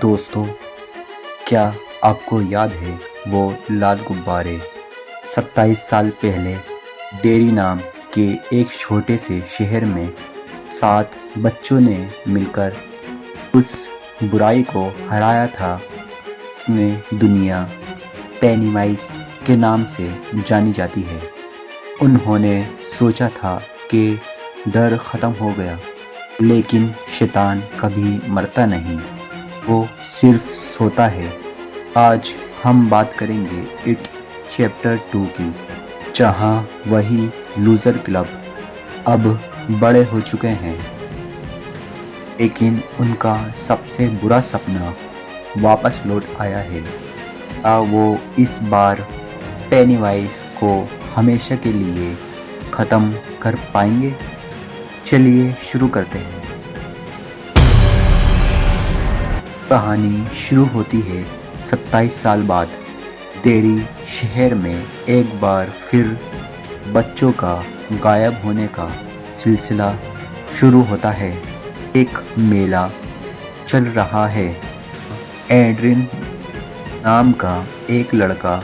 दोस्तों, क्या आपको याद है वो लाल गुब्बारे? 27 साल पहले डेरी नाम के एक छोटे से शहर में 7 बच्चों ने मिलकर उस बुराई को हराया था। उसमें दुनिया पेनीवाइज के नाम से जानी जाती है। उन्होंने सोचा था कि डर ख़त्म हो गया, लेकिन शैतान कभी मरता नहीं, वो सिर्फ सोता है। आज हम बात करेंगे इट चैप्टर 2 की, जहाँ वही लूज़र क्लब अब बड़े हो चुके हैं, लेकिन उनका सबसे बुरा सपना वापस लौट आया है। क्या वो इस बार पेनीवाइज को हमेशा के लिए ख़त्म कर पाएंगे? चलिए शुरू करते हैं। कहानी शुरू होती है 27 साल बाद। डेरी शहर में एक बार फिर बच्चों का गायब होने का सिलसिला शुरू होता है। एक मेला चल रहा है। एड्रिन नाम का एक लड़का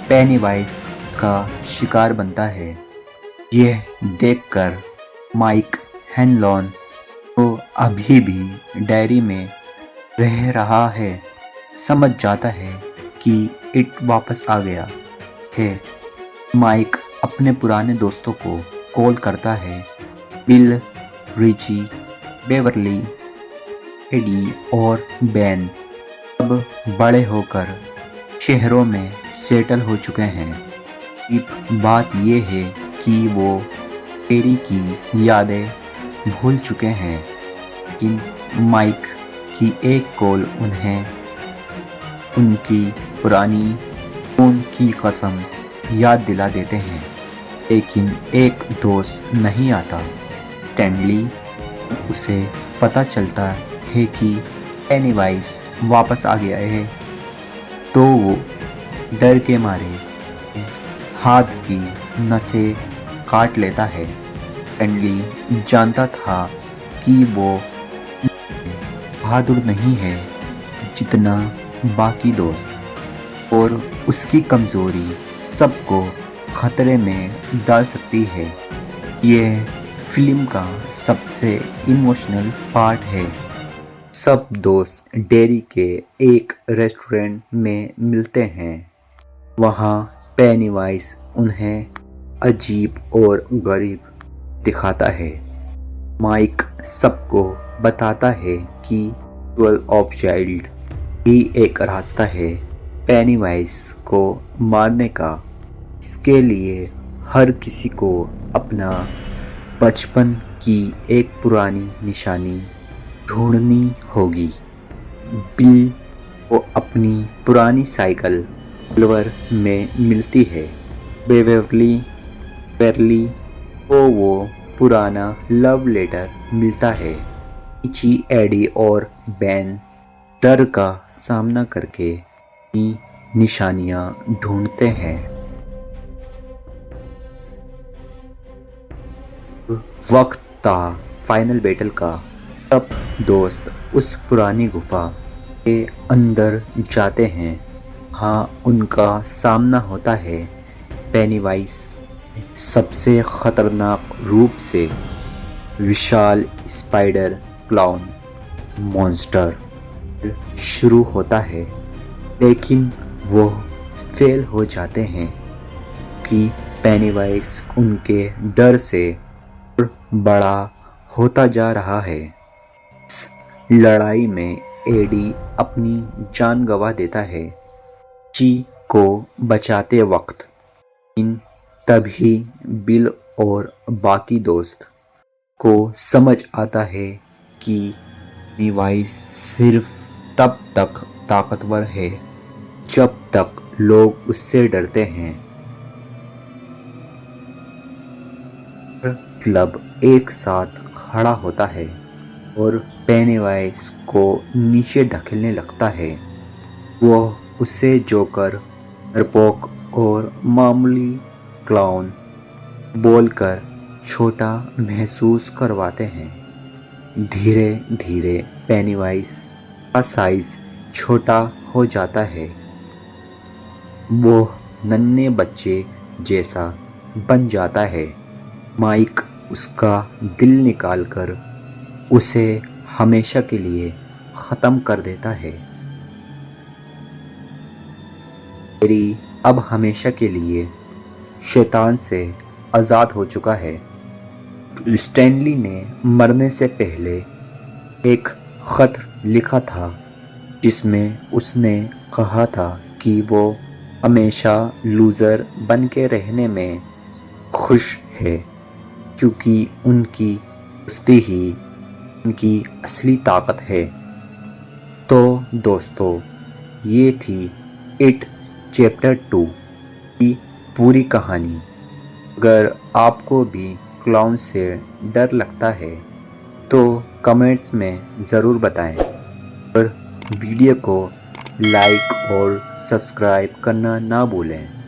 पेनीवाइज का शिकार बनता है। यह देखकर माइक हैनलॉन, तो अभी भी डेयरी में रह रहा है, समझ जाता है कि इट वापस आ गया है। माइक अपने पुराने दोस्तों को कॉल करता है। बिल, रिची, बेवरली, एडी और बेन अब बड़े होकर शहरों में सेटल हो चुके हैं। एक बात यह है कि वो डेरी की यादें भूल चुके हैं, लेकिन माइक की एक कॉल उन्हें उनकी पुरानी खून की कसम याद दिला देते हैं। लेकिन एक दोस्त नहीं आता, स्टैनली। उसे पता चलता है कि पेनीवाइज वापस आ गया है, तो वो डर के मारे हाथ की नसें काट लेता है। स्टैनली जानता था कि वो बहादुर नहीं है जितना बाकी दोस्त, और उसकी कमज़ोरी सबको खतरे में डाल सकती है। यह फिल्म का सबसे इमोशनल पार्ट है। सब दोस्त डेरी के एक रेस्टोरेंट में मिलते हैं। वहाँ पेनीवाइज उन्हें अजीब और गरीब दिखाता है। माइक सबको बताता है कि 12 ऑफ चाइल्ड ही एक रास्ता है पेनीवाइज को मारने का। इसके लिए हर किसी को अपना बचपन की एक पुरानी निशानी ढूंढनी होगी। बिल को अपनी पुरानी साइकिल सिल्वर में मिलती है। बेवरली को वो पुराना लव लेटर मिलता है। रिची, एडी और बेन डर का सामना करके अपनी निशानियां ढूंढते हैं। वक्त था फाइनल बैटल का। सब दोस्त उस पुरानी गुफा के अंदर जाते हैं। हाँ, उनका सामना होता है पेनीवाइज सबसे खतरनाक रूप से विशाल स्पाइडर क्लाउन मॉन्स्टर शुरू होता है, लेकिन वो फेल हो जाते हैं कि पेनीवाइज उनके डर से बड़ा होता जा रहा है। इस लड़ाई में एडी अपनी जान गंवा देता है ची को बचाते वक्त। इन तभी बिल और बाकी दोस्त को समझ आता है कि पेनीवाइज सिर्फ तब तक ताकतवर है जब तक लोग उससे डरते हैं। क्लब एक साथ खड़ा होता है और पेनीवाइज को नीचे ढकेलने लगता है। वो उसे जोकर, डरपोक और मामूली क्लाउन बोलकर छोटा महसूस करवाते हैं। धीरे धीरे पेनीवाइज का साइज छोटा हो जाता है। वो नन्हे बच्चे जैसा बन जाता है। माइक उसका दिल निकालकर उसे हमेशा के लिए ख़त्म कर देता है। टेरी अब हमेशा के लिए शैतान से आज़ाद हो चुका है। स्टैनली ने मरने से पहले एक ख़त लिखा था जिसमें उसने कहा था कि वो हमेशा लूज़र बन के रहने में खुश है, क्योंकि उनकी दोस्ती ही उनकी असली ताकत है। तो दोस्तों, ये थी इट चैप्टर 2 की पूरी कहानी। अगर आपको भी क्लाउन से डर लगता है तो कमेंट्स में ज़रूर बताएं और वीडियो को लाइक और सब्सक्राइब करना ना भूलें।